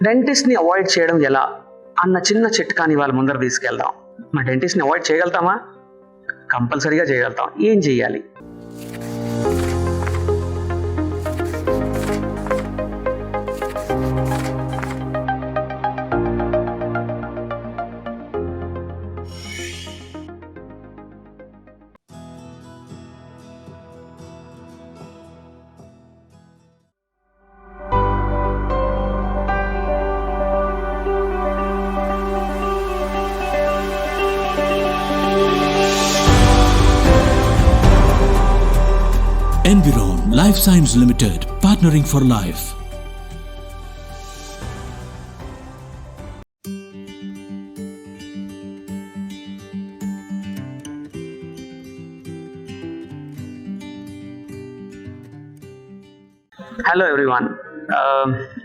డెంటిస్ట్ని avoid చేయడం ఎలా అన్న చిన్న చిట్కాని వాళ్ళ ముందర తీసుకెళ్దాం. మా డెంటిస్ట్ని అవాయిడ్ చేయగలుగుతామా? కంపల్సరీగా చేయగలుగుతాం. ఏం చేయాలి? Environ Life Science Limited, partnering for life. Hello everyone,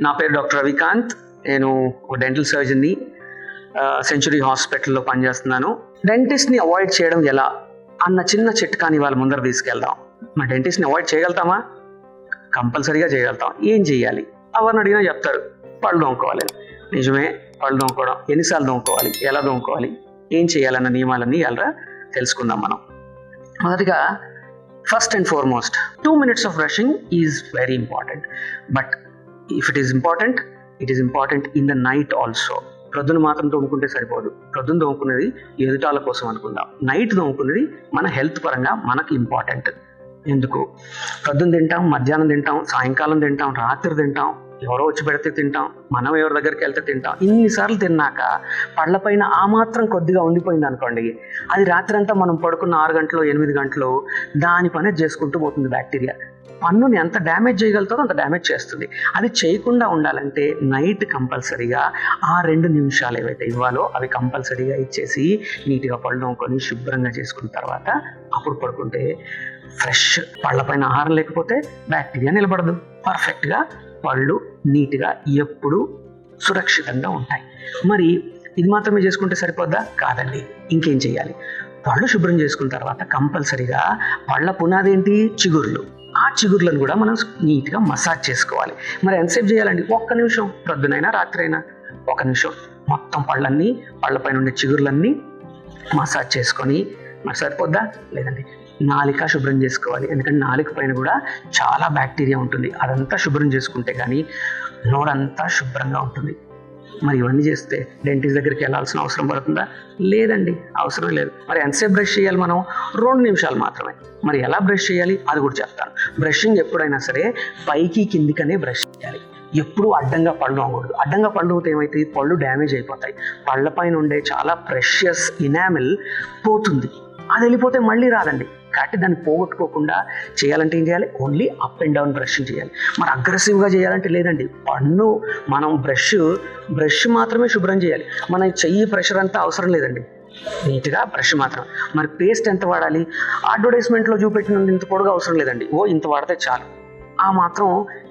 నా పేరు డాక్టర్ రవికాంత్. నేను డెంటల్ సర్జన్ని, సెంచురీ హాస్పిటల్లో పనిచేస్తున్నాను. డెంటిస్ట్ని అవాయిడ్ చేయడం ఎలా అన్న చిన్న చిట్కాని వాళ్ళ ముందర తీసుకెళ్దాం. మా డెంటిస్ట్ని అవాయిడ్ చేయగలుగుతామా? కంపల్సరీగా చేయగలుగుతాం. ఏం చేయాలి? ఎవరిని అడిగినా చెప్తారు పళ్ళు దోముకోవాలి. నిజమే, పళ్ళు దోముకోవడం ఎన్నిసార్లు దోముకోవాలి, ఎలా దోముకోవాలి, ఏం చేయాలన్న నియమాలన్నీ ఎలా తెలుసుకుందాం మనం. మొదటిగా first and foremost 2 minutes of brushing is very important. But if it is important in the night also. ప్రొద్దున మాత్రం తోముకుంటే సరిపోదు. ప్రొద్దున తోముకున్నది ఎదుటాల కోసం అనుకుందాం. నైట్ తోముకున్నది మన హెల్త్ పరంగా మనకి ఇంపార్టెంట్. ఎందుకు? ప్రొద్దున తింటాం, మధ్యాహ్నం తింటాం, సాయంకాలం తింటాం, రాత్రి తింటాం, ఎవరో వచ్చి పెడితే తింటాం, మనం ఎవరి దగ్గరికి వెళ్తే తింటాం. ఇన్నిసార్లు తిన్నాక పళ్ళపైన ఆ మాత్రం కొద్దిగా ఉండిపోయింది అనుకోండి, అది రాత్రి అంతా మనం పడుకున్న 6 గంటలు 8 గంటలు దాని పని చేసుకుంటూ పోతుంది. బ్యాక్టీరియా పన్నుని ఎంత డ్యామేజ్ చేయగలుగుతుందో అంత డ్యామేజ్ చేస్తుంది. అది చేయకుండా ఉండాలంటే నైట్ కంపల్సరీగా ఆ 2 నిమిషాలు ఏవైతే ఇవ్వాలో అవి కంపల్సరీగా ఇచ్చేసి నీట్గా పళ్ళు తోముకొని శుభ్రంగా చేసుకున్న తర్వాత అప్పుడు పడుకుంటే ఫ్రెష్. పళ్ళపైన ఆహారం లేకపోతే బ్యాక్టీరియా నిలబడదు. పర్ఫెక్ట్గా పళ్ళు నీట్గా ఎప్పుడు సురక్షితంగా ఉంటాయి. మరి ఇది మాత్రమే చేసుకుంటే సరిపోద్దా? కాదండి, ఇంకేం చేయాలి? పళ్ళు శుభ్రం చేసుకున్న తర్వాత కంపల్సరీగా పళ్ళ పునాది ఏంటి? చిగుర్లు. ఆ చిగుర్లను కూడా మనం నీట్గా మసాజ్ చేసుకోవాలి. మరి ఎంతసేపు చేయాలండి? 1 నిమిషం. ప్రొద్దునైనా రాత్రి అయినా 1 నిమిషం మొత్తం పళ్ళపైన ఉండే చిగుర్లన్నీ మసాజ్ చేసుకొని. మరి సరిపోద్దా? లేదండి, నాలిక శుభ్రం చేసుకోవాలి. ఎందుకంటే నాలిక పైన కూడా చాలా బ్యాక్టీరియా ఉంటుంది. అదంతా శుభ్రం చేసుకుంటే కానీ నోరంతా శుభ్రంగా ఉంటుంది. మరి ఇవన్నీ చేస్తే డెంటిస్ట్ దగ్గరికి వెళ్ళాల్సిన అవసరం పడుతుందా? లేదండి, అవసరం లేదు. మరి ఎంతసేపు బ్రష్ చేయాలి మనం? 2 నిమిషాలు మాత్రమే. మరి ఎలా బ్రష్ చేయాలి అది కూడా చెప్తాను. బ్రషింగ్ ఎప్పుడైనా సరే పైకి కిందికనే బ్రష్ చేయాలి. ఎప్పుడు అడ్డంగా పళ్ళు తోమకూడదు. అడ్డంగా పళ్ళు ఏమైతే పళ్ళు డ్యామేజ్ అయిపోతాయి. పళ్ళ పైన ఉండే చాలా ప్రెషియస్ ఎనామెల్ పోతుంది. అది వెళ్ళిపోతే మళ్ళీ రాదండి. కాబట్టి దాన్ని పోగొట్టుకోకుండా చేయాలంటే ఏం చేయాలి? Only up and down brushing చేయాలి. మరి అగ్రెసివ్గా చేయాలంటే లేదండి, పన్ను మనం బ్రష్ మాత్రమే శుభ్రం చేయాలి. మన చెయ్యి ప్రెషర్ అంతా అవసరం లేదండి, నీట్గా బ్రష్ మాత్రం. మరి పేస్ట్ ఎంత వాడాలి? అడ్వర్టైజ్మెంట్లో చూపెట్టినంత ఇంత పొడుగు అవసరం లేదండి. ఇంత వాడితే చాలు. ఆ మాత్రం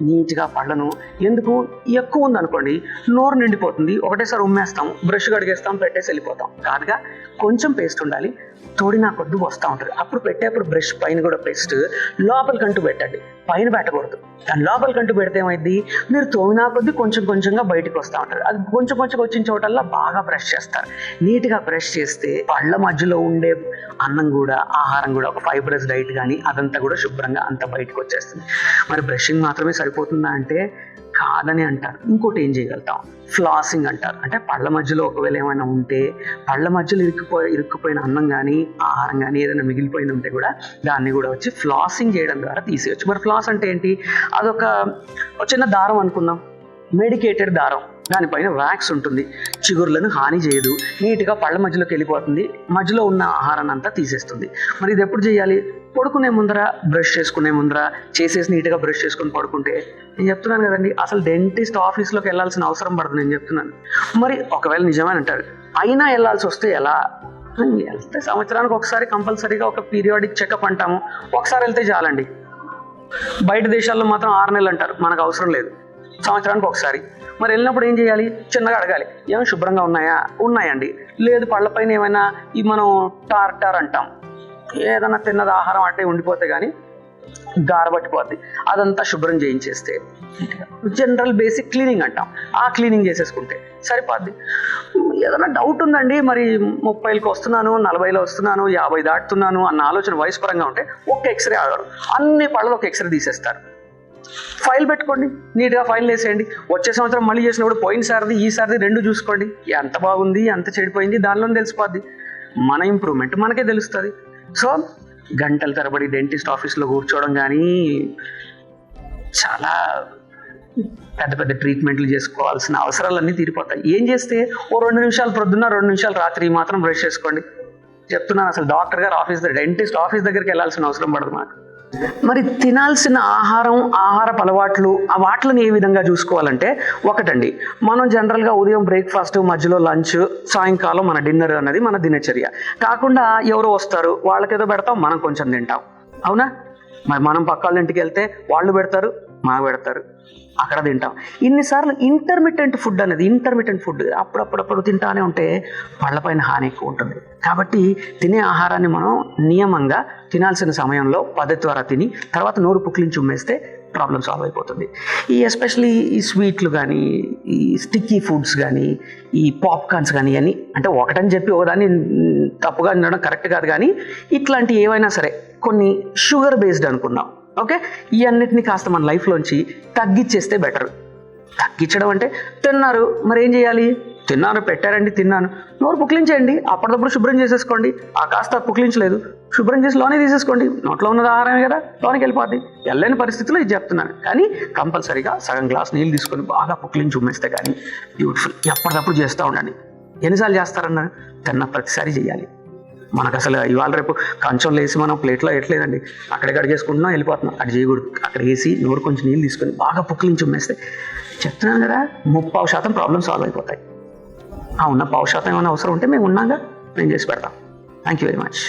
నీట్గా పళ్ళను. ఎందుకు? ఎక్కువ ఉందనుకోండి నోరు నిండిపోతుంది, ఒకటేసారి ఉమ్మేస్తాం, బ్రష్ కడిగేస్తాం, పెట్టేసి వెళ్ళిపోతాం. కాదుగా, కొంచెం పేస్ట్ ఉండాలి. తోడినా కొద్ది వస్తూ ఉంటుంది. అప్పుడు పెట్టేప్పుడు బ్రష్ పైన కూడా పేస్ట్ లోపలికంటూ పెట్టండి, పైన పెట్టకూడదు. దాని లోపలికంటూ పెడితే ఏమైంది? మీరు తోమినా కొద్ది కొంచెం కొంచెంగా బయటకు వస్తూ ఉంటుంది. అది కొంచెం కొంచెం వచ్చిన చోటల్లా బాగా బ్రష్ చేస్తారు. నీట్గా బ్రష్ చేస్తే పళ్ళ మధ్యలో ఉండే అన్నం కూడా, ఆహారం కూడా, ఒక ఫైబరస్ డైట్ కానీ అదంతా కూడా శుభ్రంగా అంతా బయటకు వచ్చేస్తుంది. మరి బ్రషింగ్ మాత్రమే సరిపోతుందా అంటే కాదని అంటారు. ఇంకోటి ఏం చేయగలుగుతాం? ఫ్లాసింగ్ అంటారు. అంటే పళ్ళ మధ్యలో ఒకవేళ ఏమైనా ఉంటే, పళ్ళ మధ్యలో ఇరుక్కుపోయిన అన్నం కానీ ఆహారం కానీ ఏదైనా మిగిలిపోయిన ఉంటే కూడా దాన్ని కూడా వచ్చి ఫ్లాసింగ్ చేయడం ద్వారా తీసేయచ్చు. మరి ఫ్లాస్ అంటే ఏంటి? అదొక చిన్న దారం అనుకుందాం, మెడికేటెడ్ దారం. దానిపైన వ్యాక్స్ ఉంటుంది, చిగుర్లను హాని చేయదు, నీట్గా పళ్ళ మధ్యలోకి వెళ్ళిపోతుంది, మధ్యలో ఉన్న ఆహారాన్ని అంతా తీసేస్తుంది. మరి ఇది ఎప్పుడు చేయాలి? పడుకునే ముందర, బ్రష్ చేసుకునే ముందర చేసేసి నీట్గా బ్రష్ చేసుకుని పడుకుంటే. నేను చెప్తున్నాను కదండి, అసలు డెంటిస్ట్ ఆఫీస్లోకి వెళ్ళాల్సిన అవసరం పడదు. నేను చెప్తున్నాను. మరి ఒకవేళ నిజమని అంటారు, అయినా వెళ్ళాల్సి వస్తే ఎలా? వెళ్తే సంవత్సరానికి ఒకసారి కంపల్సరీగా ఒక పీరియాడిక్ చెకప్ అంటాము, ఒకసారి వెళ్తే చాలండి. బయట దేశాల్లో మాత్రం 6 నెలలు అంటారు, మనకు అవసరం లేదు, సంవత్సరానికి ఒకసారి. మరి వెళ్ళినప్పుడు ఏం చేయాలి? చిన్నగా అడగాలి, ఏమైనా శుభ్రంగా ఉన్నాయా? ఉన్నాయండి. లేదు పళ్ళపైన ఏమైనా మనం టార్టార్ అంటాం, ఏదైనా తిన్నది ఆహారం అంటే ఉండిపోతే కానీ గారబట్టిపోద్ది. అదంతా శుభ్రం చేయించేస్తే జనరల్ బేసిక్ క్లీనింగ్ అంటాం, ఆ క్లీనింగ్ చేసేసుకుంటే సరిపోద్ది. ఏదైనా డౌట్ ఉందండి, మరి 30కి వస్తున్నాను, 40లో వస్తున్నాను, 50 దాటుతున్నాను అన్న ఆలోచన వయసు పరంగా ఉంటే ఒక్క ఎక్స్రే ఆగరు, అన్ని పళ్ళలో ఒక ఎక్స్రే తీసేస్తారు. ఫైల్ పెట్టుకోండి, నీట్గా ఫైల్ వేసేయండి. వచ్చే సంవత్సరం మళ్ళీ చేసినప్పుడు పోయినసారిది ఈసారిది 2 చూసుకోండి, ఎంత బాగుంది ఎంత చెడిపోయింది దానిలోనే తెలిసిపోద్ది. మన ఇంప్రూవ్మెంట్ మనకే తెలుస్తుంది. సో గంటల తరబడి డెంటిస్ట్ ఆఫీస్లో కూర్చోవడం కానీ, చాలా పెద్ద పెద్ద ట్రీట్మెంట్లు చేసుకోవాల్సిన అవసరాలన్నీ తీరిపోతాయి. ఏం చేస్తే ఓ 2 నిమిషాలు ప్రొద్దున్న 2 నిమిషాలు రాత్రి మాత్రం బ్రష్ చేసుకోండి. చెప్తున్నాను, అసలు డాక్టర్ గారు డెంటిస్ట్ ఆఫీస్ దగ్గరికి వెళ్ళాల్సిన అవసరం పడదు మాకు. మరి తినాల్సిన ఆహారపు అలవాట్లు, ఆ వాటిని ఏ విధంగా చూసుకోవాలంటే, ఒకటండి, మనం జనరల్గా ఉదయం బ్రేక్ఫాస్ట్, మధ్యలో లంచ్, సాయంకాలం మన డిన్నర్ అన్నది మన దినచర్య కాకుండా ఎవరో వస్తారు వాళ్ళకేదో పెడతాం, మనం కొంచెం తింటాం. అవునా? మరి మనం పక్క వాళ్ళ ఇంటికి వెళ్తే వాళ్ళు పెడతారు, మాకు పెడతారు, అక్కడ తింటాం. ఇన్నిసార్లు ఇంటర్మిటెంట్ ఫుడ్ అప్పుడప్పుడు తింటానే ఉంటే పళ్ళపైన హాని ఎక్కువ ఉంటుంది. కాబట్టి తినే ఆహారాన్ని మనం నియమంగా తినాల్సిన సమయంలో పద్ధతి ద్వారా తిని తర్వాత నోరు పుక్కిలించి ఉమ్మేస్తే ప్రాబ్లం సాల్వ్ అయిపోతుంది. ఎస్పెషలీ ఈ స్వీట్లు కానీ, ఈ స్టిక్కీ ఫుడ్స్ కానీ, ఈ పాప్కార్న్స్ కానీ, అని అంటే ఒకటని చెప్పి ఒకదాన్ని తప్పుగా తినడం కరెక్ట్ కాదు, కానీ ఇట్లాంటి ఏవైనా సరే కొన్ని షుగర్ బేస్డ్ అనుకున్నాం, ఓకే, ఈ అన్నిటిని కాస్త మన లైఫ్లోంచి తగ్గించేస్తే బెటర్. తగ్గించడం అంటే తిన్నారు, మరి ఏం చేయాలి? పెట్టారండి, తిన్నాను, నోరు పుక్లించేయండి, అప్పటికప్పుడు శుభ్రం చేసేసుకోండి. ఆ కాస్త పుక్లించలేదు, శుభ్రం చేసి లోనే తీసేసుకోండి, నోట్లో ఉన్నది ఆహారమే కదా, లోనికి వెళ్ళిపోద్ది. వెళ్ళని పరిస్థితిలో ఇది చెప్తున్నాను, కానీ కంపల్సరీగా సగం గ్లాస్ నీళ్ళు తీసుకొని బాగా పుక్లించి ఉమ్మేస్తే కానీ బ్యూటిఫుల్. ఎప్పటికప్పుడు చేస్తూ ఉండండి. ఎన్నిసార్లు చేస్తారన్నారు? తిన్న ప్రతిసారి చేయాలి. మనకు అసలు ఇవాళ రేపు కంచంలో వేసి మనం ప్లేట్లో వేయట్లేదండి, అక్కడికి అడిగేసుకుంటున్నాం, వెళ్ళిపోతున్నాం. అక్కడ చేయకూడదు. అక్కడ వేసి నోరు కొంచెం నీళ్ళు తీసుకొని బాగా పుక్లించి ఉమ్మేస్తే చెప్తున్నాను కదా, 30% ప్రాబ్లమ్ సాల్వ్ అయిపోతాయి. ఉన్న 10% ఏమైనా అవసరం ఉంటే మేము ఉన్నాగా, మేము చేసి పెడతాం. Thank you very much.